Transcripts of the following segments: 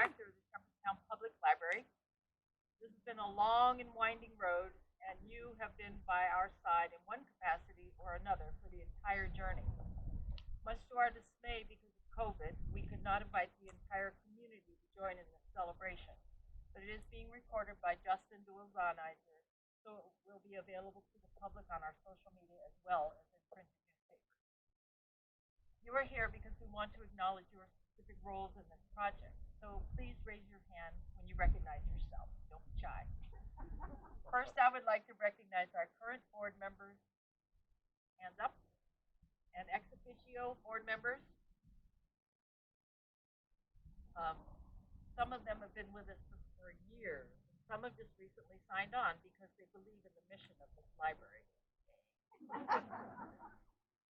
director of the Shepherdstown Public Library. This has been a long and winding road, and you have been by our side in one capacity or another for the entire journey. Much to our dismay, because of COVID, we could not invite the entire community to join in this celebration, but it is being recorded by Justin Duewel-Zahniser, so it will be available to the public on our social media as well as in printed newspapers. You are here because we want to acknowledge your specific roles in this project, so please raise your hand when you recognize yourself. Don't be shy. First, I would like to recognize our current board members, hands up, and ex officio board members. Um, some of them have been with us for years. Some have just recently signed on because they believe in the mission of this library.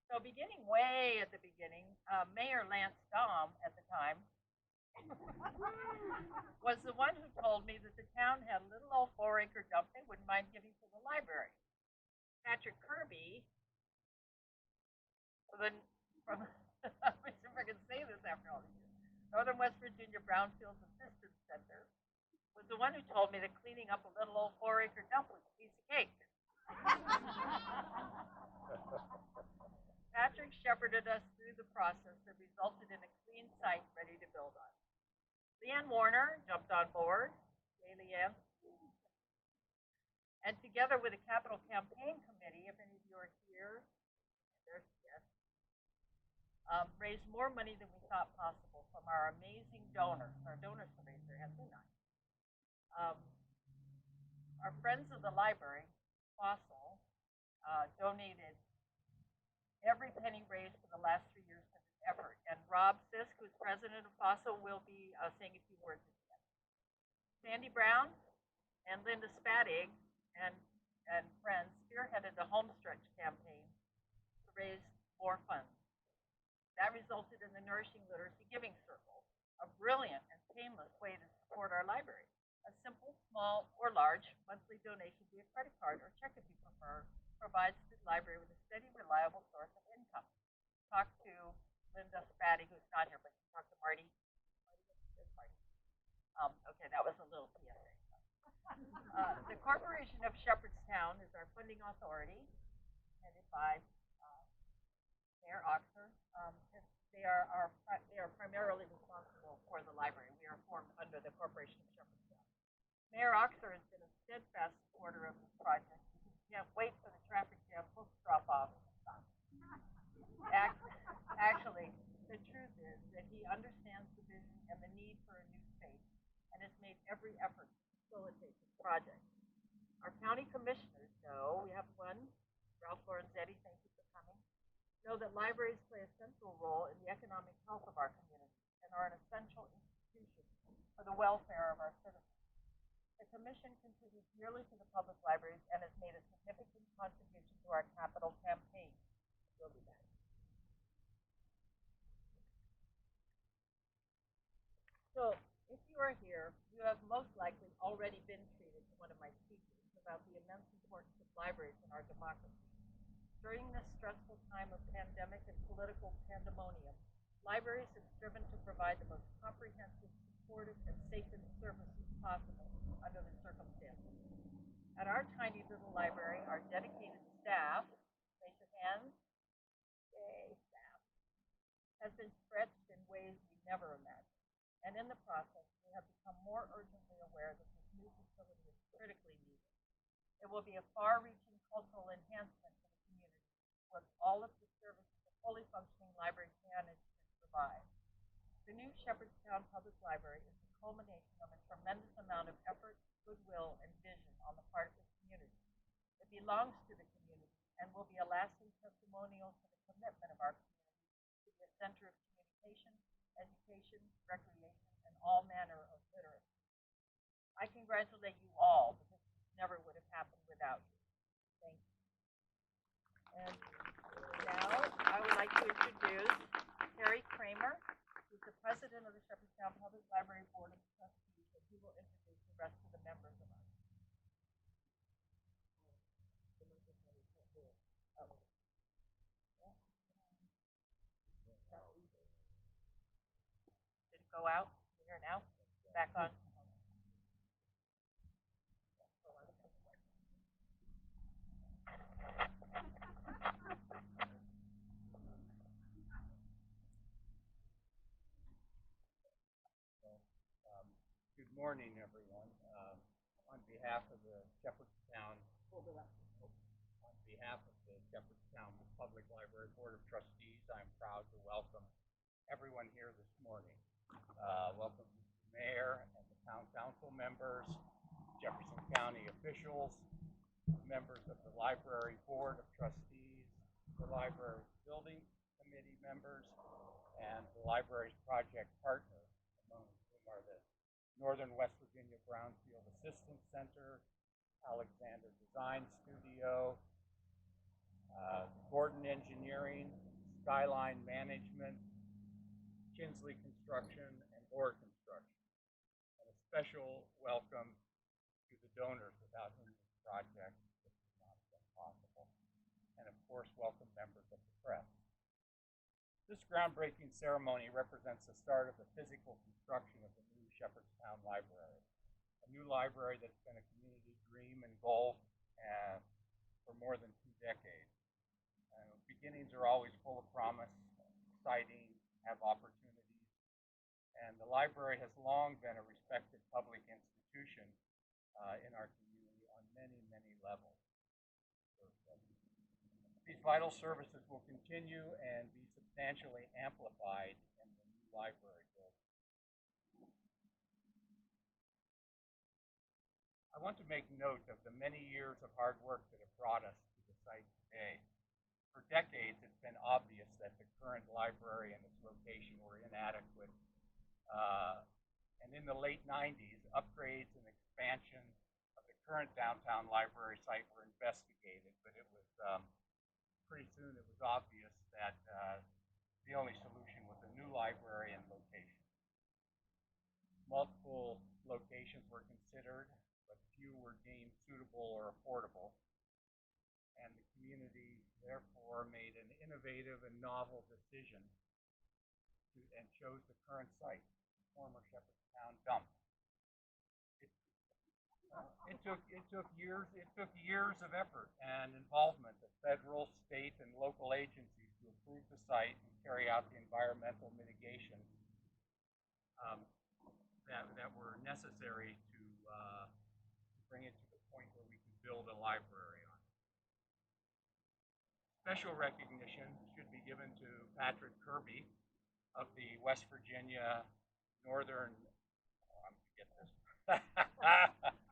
So beginning way at the beginning, Mayor Lance Dahm at the time was the one who told me that the town had a little old 4-acre dump they wouldn't mind giving to the library. Patrick Kirby, from I'm not sure if I can say this after all these years, Northern West Virginia Brownfields Assistance Center, was the one who told me that cleaning up a little old 4-acre dump was a piece of cake. Patrick shepherded us through the process that resulted in a clean site ready to build on. Leanne Warner jumped on board. Yay, Leanne. And together with the Capital Campaign Committee, if any of you are here, there's yes, raised more money than we thought possible from our amazing donors. Our donors have raised their hands, not. Our friends of the library, Fossil, donated every penny raised for the last 3 years for this effort. And Rob Sisk, who's president of Fossil, will be saying a few words at the end. Sandy Brown and Linda Spadig and friends spearheaded the Homestretch campaign to raise more funds. That resulted in the Nourishing Literacy Giving Circle, a brilliant and painless way to support our library. A simple, small, or large monthly donation via credit card or check if you prefer provides the library with a steady, reliable source of income. Talk to Linda Spadig, who's not here, but you talk to Marty. Marty. Okay, that was a little PSA. The Corporation of Shepherdstown is our funding authority, headed by Mayor Oxer. They are primarily responsible for the library. We are formed under the Corporation of Shepherdstown. Mayor Oxer has been a steadfast supporter of this project. He can't wait for the traffic jam books drop off and stop. Actually, the truth is that he understands the vision and the need for a new space and has made every effort to facilitate this project. Our county commissioners know, we have one, Ralph Lorenzetti, thank you for coming, know that libraries play a central role in the economic health of our community and are an essential institution for the welfare of our citizens. The Commission contributes yearly to the public libraries and has made a significant contribution to our capital campaign. We'll be back. So, if you are here, you have most likely already been treated to one of my speeches about the immense importance of libraries in our democracy. During this stressful time of pandemic and political pandemonium, libraries have striven to provide the most comprehensive, supportive, and safe services possible under the circumstances. At our tiny little library, our dedicated staff, raise your hands, yay, staff, has been stretched in ways we never imagined. And in the process, we have become more urgently aware that this new facility is critically needed. It will be a far-reaching cultural enhancement to the community with all of the services a fully functioning library can and should provide. The new Shepherdstown Public Library is the culmination of a tremendous amount of effort, goodwill, and vision on the part of the community. It belongs to the community and will be a lasting testimonial to the commitment of our community to be a center of communication, education, recreation, and all manner of literacy. I congratulate you all because this never would have happened without you. Thank you. And now I would like to introduce Terry Kramer, who's the president of the Shepherdstown Public Library Board of Trustees, and he will introduce the rest of the members of us. Did it go out? Here now? back on. Um, Good morning, everyone. On behalf of the Shepherdstown, on behalf of the Shepherdstown Public Library Board of Trustees, I'm proud to welcome everyone here this morning. Welcome the mayor and the town council members, Jefferson County officials, members of the library board of trustees, the library building committee members, and the library's project partners, among whom are the Northern West Virginia Brownfield Assistance Center, Alexander Design Studio, Gordon Engineering, Skyline Management, Kinsley Construction, and Orr Construction. And a special welcome to the donors without whom this project would not have been possible. And of course, welcome members of the press. This groundbreaking ceremony represents the start of the physical construction of the new Shepherdstown Library, a new library that's been a community dream and goal for more than 2 decades. Beginnings are always full of promise, exciting, have opportunities, and the library has long been a respected public institution in our community on many, many levels. These vital services will continue and be substantially amplified in the new library building. I want to make note of the many years of hard work that have brought us to the site today. For decades, it's been obvious that the current library and its location were inadequate. And in the late 90s, upgrades and expansion of the current downtown library site were investigated, but it was pretty soon it was obvious that the only solution was a new library and location. Multiple locations were considered, but few were deemed suitable or affordable. And the community therefore made an innovative and novel decision and chose the current site, the former Shepherdstown dump. It took years of effort and involvement of federal, state, and local agencies to approve the site and carry out the environmental mitigation that were necessary to bring it to the point where we could build a library on it. Special recognition should be given to Patrick Kirby of the West Virginia Northern. I'm gonna get this.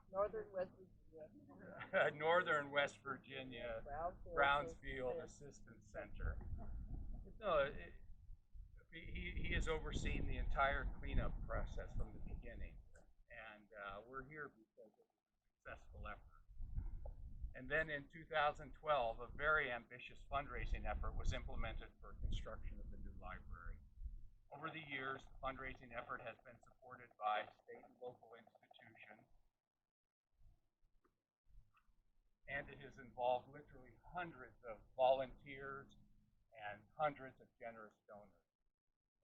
Northern West Virginia. Northern West Virginia Brownsfield Assistance Center. No, he has overseen the entire cleanup process from the beginning, and we're here because of a successful effort. And then in 2012, a very ambitious fundraising effort was implemented for construction of the new library. Over the years, the fundraising effort has been supported by state and local institutions, and it has involved literally hundreds of volunteers and hundreds of generous donors.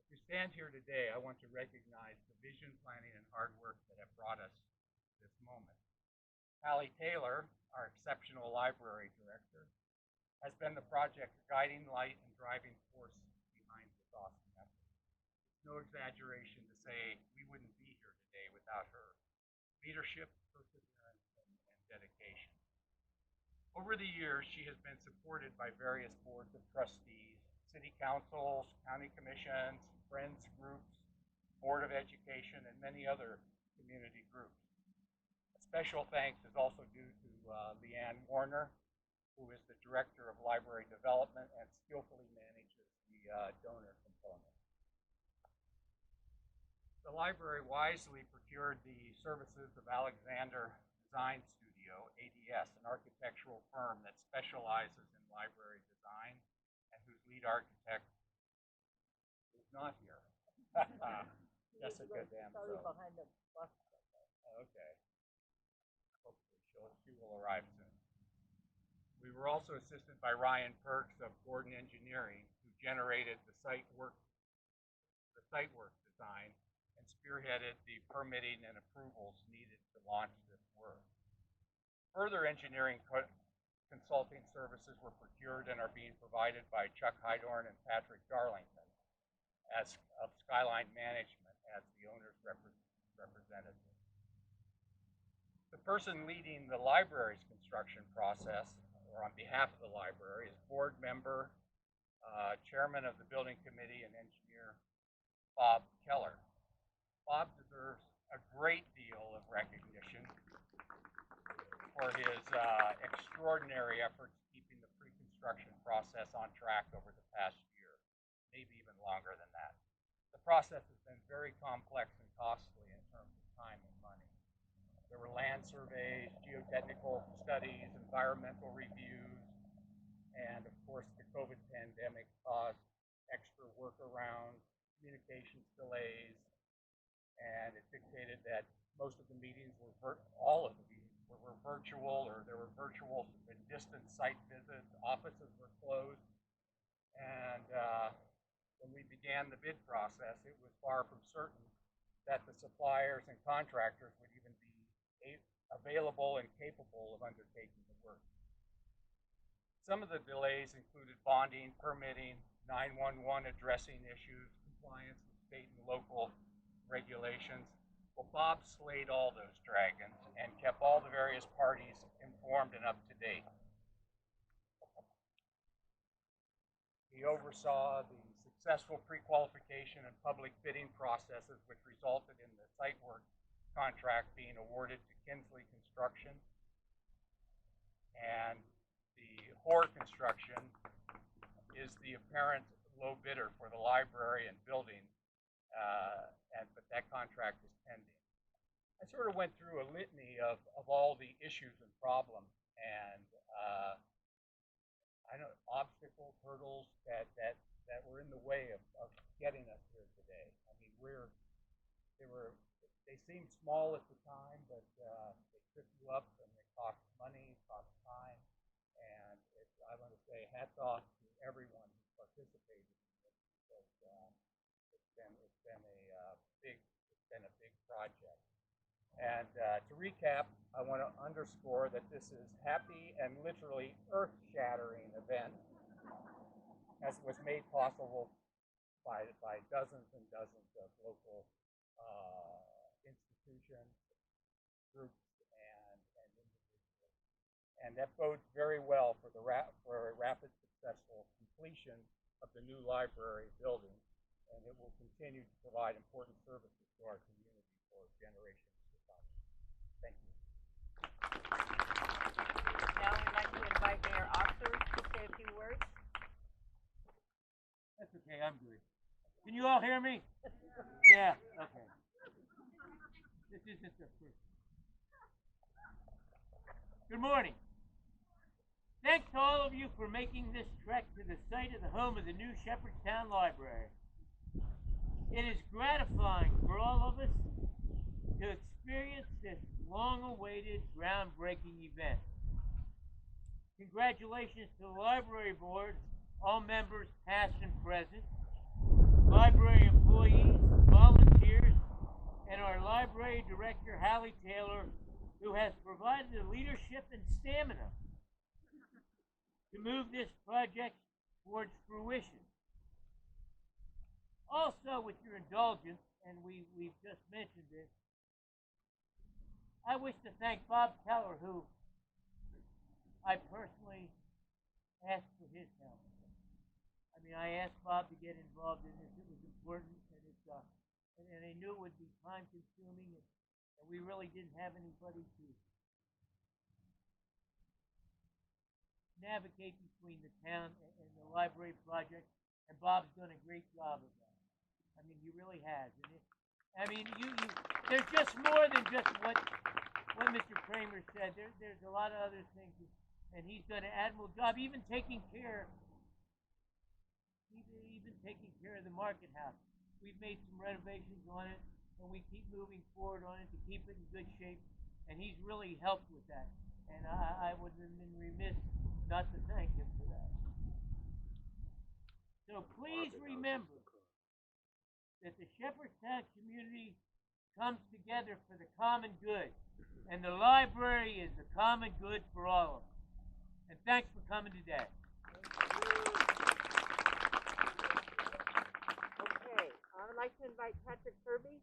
As we stand here today, I want to recognize the vision, planning, and hard work that have brought us to this moment. Hallie Taylor, our exceptional library director, has been the project's guiding light and driving force behind this awesome effort. It's no exaggeration to say we wouldn't be here today without her leadership, perseverance, and dedication. Over the years, she has been supported by various boards of trustees, city councils, county commissions, friends groups, Board of Education, and many other community groups. A special thanks is also due to Leanne Warner, who is the Director of Library Development and skillfully manages the donor component. The library wisely procured the services of Alexander Design Studio, ADS, an architectural firm that specializes in library design and whose lead architect is not here. Jessica Damso. Behind the bus. Okay. Hopefully she will arrive soon. We were also assisted by Ryan Perks of Gordon Engineering, who generated the site work design and spearheaded the permitting and approvals needed to launch this work. Further engineering consulting services were procured and are being provided by Chuck Hydorn and Patrick Darlington as of Skyline Management as the owner's representative. The person leading the library's construction process, or on behalf of the library, is board member, chairman of the building committee, and engineer Bob Keller. Bob deserves a great deal of recognition for his extraordinary efforts keeping the pre-construction process on track over the past year, maybe even longer than that. The process has been very complex and costly in terms of time and money. There were land surveys, geotechnical studies, environmental reviews, and of course the COVID pandemic caused extra workarounds, communications delays, and it dictated that most of the meetings all of the meetings were virtual, or there were virtual and distant site visits, offices were closed, and when we began the bid process, it was far from certain that the suppliers and contractors would even be available and capable of undertaking the work. Some of the delays included bonding, permitting, 911 addressing issues, compliance with state and local regulations. Well, Bob slayed all those dragons and kept all the various parties informed and up to date. He oversaw the successful pre-qualification and public bidding processes, which resulted in the site work contract being awarded to Kinsley Construction, and the Hoare Construction is the apparent low bidder for the library and building, but that contract is pending. I sort of went through a litany of all the issues and problems, and I know obstacles, hurdles that were in the way of getting us here today. I mean, they seemed small at the time, but they trip you up, and they cost money, cost time, and I want to say hats off to everyone who participated in this, because it's been a big project. And to recap, I want to underscore that this is happy and literally earth-shattering event, as it was made possible by dozens and dozens of local institutions, groups, and individuals. And that bodes very well for a rapid, successful completion of the new library building, and it will continue to provide important services to our community for generations to come. Thank you. Now we'd like to invite Mayor Oxford to say a few words. That's okay, I'm good. Can you all hear me? Yeah, okay. This isn't the first. Good morning. Thanks to all of you for making this trek to the site of the home of the new Shepherdstown Library. It is gratifying for all of us to experience this long-awaited, groundbreaking event. Congratulations to the Library Board, all members past and present, library employees, volunteers, and our Library Director, Hallie Taylor, who has provided the leadership and stamina to move this project towards fruition. Also, with your indulgence, and we've just mentioned it, I wish to thank Bob Keller, who I personally asked for his help. I mean, I asked Bob to get involved in this. It was important, and I knew it would be time-consuming, and we really didn't have anybody to navigate between the town and the library project, and Bob's done a great job of that. I mean, he really has. And there's just more than just what Mr. Kramer said. There's a lot of other things, and he's done an admirable job, even taking care of the market house. We've made some renovations on it, and we keep moving forward on it to keep it in good shape, and he's really helped with that. And I would have been remiss not to thank him for that. So please remember that the Shepherdstown community comes together for the common good. And the library is the common good for all of us. And thanks for coming today. Okay, I would like to invite Patrick Kirby.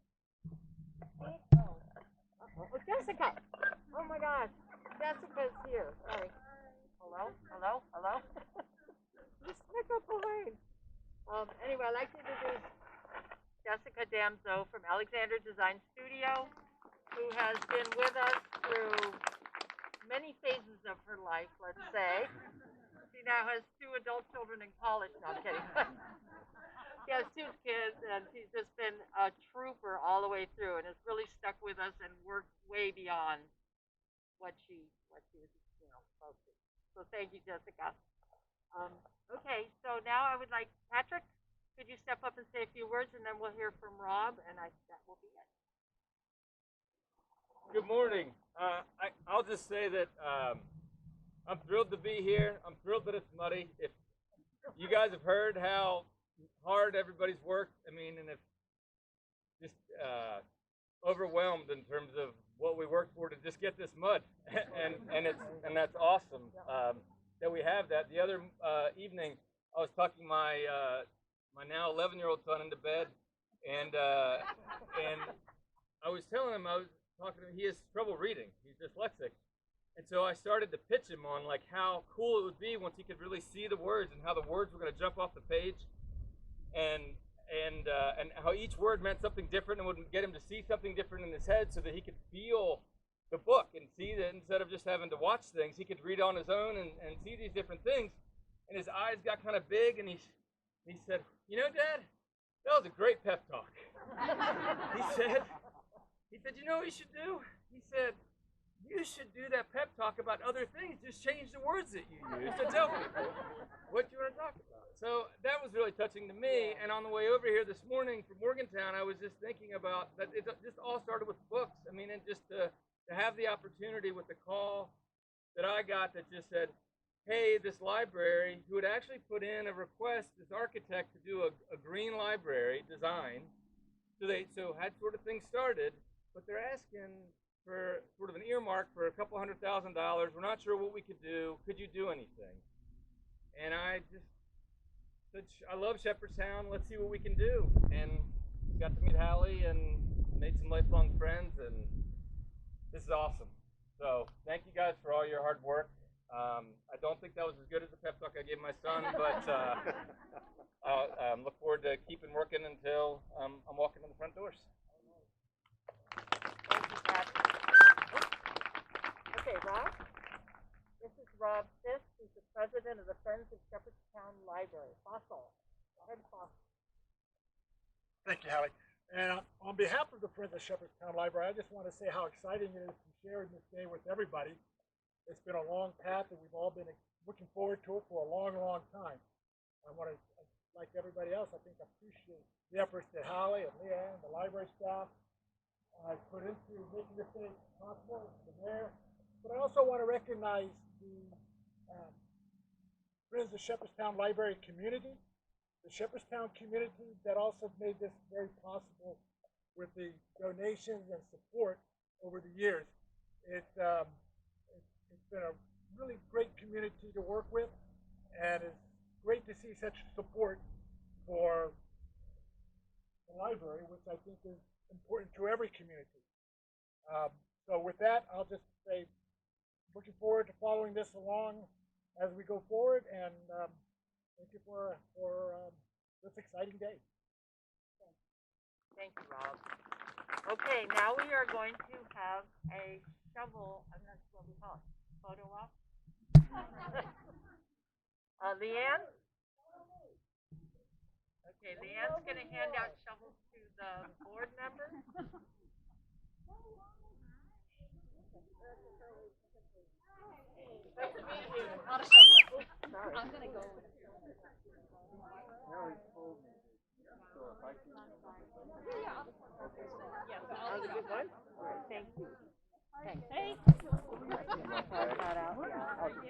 Oh, Jessica. Oh my gosh, Jessica's here. Sorry. Hello, hello, hello. You snuck up away. Anyway, I'd like to introduce Jessica Damzo from Alexander Design Studio, who has been with us through many phases of her life, let's say. She now has 2 adult children in college. No, I'm kidding. She has 2 kids, and she's just been a trooper all the way through, and has really stuck with us and worked way beyond what she was, supposed to. So thank you, Jessica. Okay, so now I would like Patrick. Could you step up and say a few words, and then we'll hear from Rob, and that will be it. Good morning. I'll just say that I'm thrilled to be here. I'm thrilled that it's muddy. If you guys have heard how hard everybody's worked, I mean, and if just overwhelmed in terms of what we worked for to just get this mud, and that's awesome that we have that. The other evening, I was tucking my now 11-year-old son into bed, and I was telling him, I was talking to him, he has trouble reading. He's dyslexic. And so I started to pitch him on like how cool it would be once he could really see the words and how the words were going to jump off the page, and how each word meant something different and would get him to see something different in his head so that he could feel the book and see that instead of just having to watch things, he could read on his own and see these different things. And his eyes got kind of big, and he said, "You know, Dad, that was a great pep talk." He said, "You know what you should do?" He said, "You should do that pep talk about other things. Just change the words that you use to tell people what you want to talk about." So that was really touching to me. And on the way over here this morning from Morgantown, I was just thinking about that. It just all started with books. I mean, and just to have the opportunity with the call that I got that just said, hey, this library, who had actually put in a request, this architect, to do a green library design. So had sort of things started, but they're asking for sort of an earmark for a couple $100,000. We're not sure what we could do. Could you do anything? And I just said, I love Shepherdstown. Let's see what we can do. And got to meet Hallie and made some lifelong friends, and this is awesome. So thank you guys for all your hard work. I don't think that was as good as the pep talk I gave my son, but look forward to keeping working until I'm walking in the front doors. Thank you, Pat. Okay, Rob. This is Rob Fisk, who's the president of the Friends of Shepherdstown Library. Fossil. Go ahead, Fossil. Thank you, Hallie. And on behalf of the Friends of Shepherdstown Library, I just want to say how exciting it is to share this day with everybody. It's been a long path, and we've all been looking forward to it for a long, long time. I want to, like everybody else, I think appreciate the efforts that Hallie and Leanne, the library staff, put into making this day possible, the mayor. But I also want to recognize the Friends of Shepherdstown Library community, the Shepherdstown community that also made this very possible with the donations and support over the years. It's been a really great community to work with, and it's great to see such support for the library, which I think is important to every community. So with that, I'll just say, looking forward to following this along as we go forward, and thank you for this exciting day. Thank you, Rob. Okay, now we are going to have a shovel, I'm not sure what we call it, photo op. Leanne? Okay, Leanne's going to hand out shovels to the board members. Not a shoveler. Sorry. I'm gonna go. That was a good one. Thank you. Thanks. Hey. That out. Yeah, I'll do it.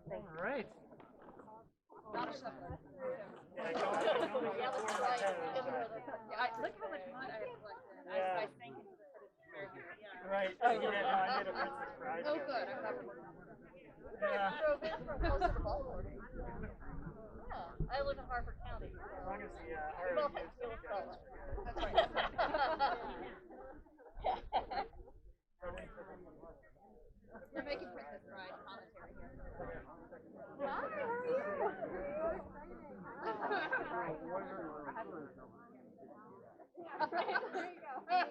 Thank you. All right. Not a shoveler. Yeah, let's try it. Look how much mud I have collected. I sank into the footage very good. Yeah. Right. Oh, yeah, no, I made a princess bride. Oh, good. I'm happy to know. Yeah. Drove in from close to the ballpark. Yeah. I live in Harford County. As long as the We both have to deal with color. That's right. We're making Princess Bride commentary here. Hi, how are you? There you go. Hey.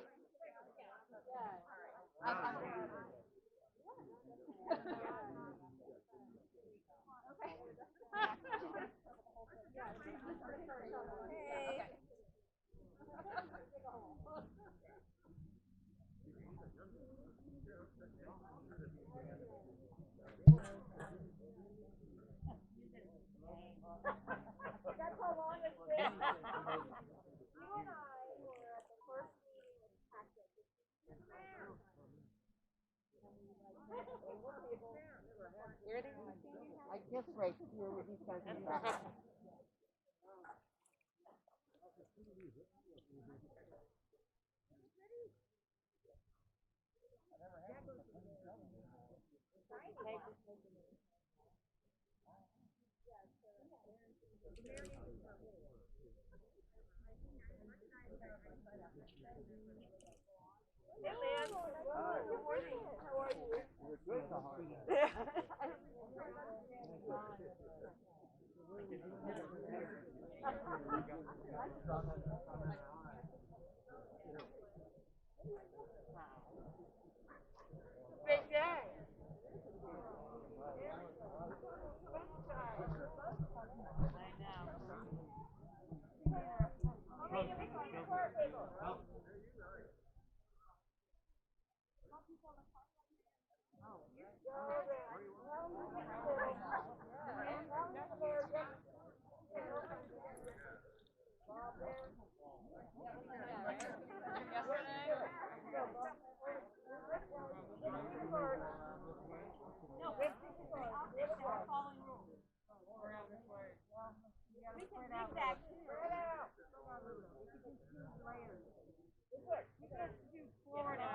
That's how long it's been. You and I were at the first meeting with Tactic. I guess right here with these guys in the back. Hey, man. Good morning. How are you? Big day. We can zigzag too. You can do forward and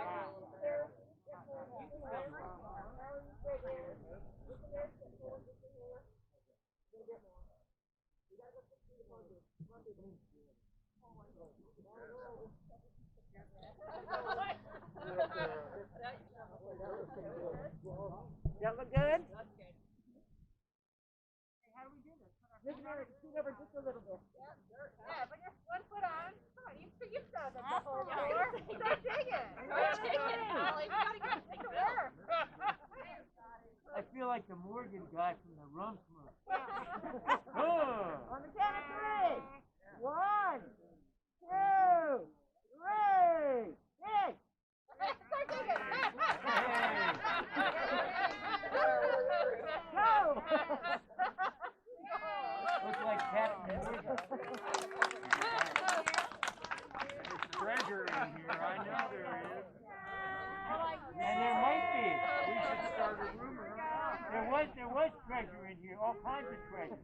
That look good? how do we do this? Scoot over just a little bit. Yeah, put your one foot on. Come on, you've done this before. Start digging. Start digging. Holly, we gotta get to work. I feel like the Morgan guy from the Rum Club. On the count of 3. 1, 2, 3. Dig! Start digging. Go! Looks like Captain Morgan. There's treasure in here. I know there is. And there might be. We should start a rumor. There was treasure in here, all kinds of treasure.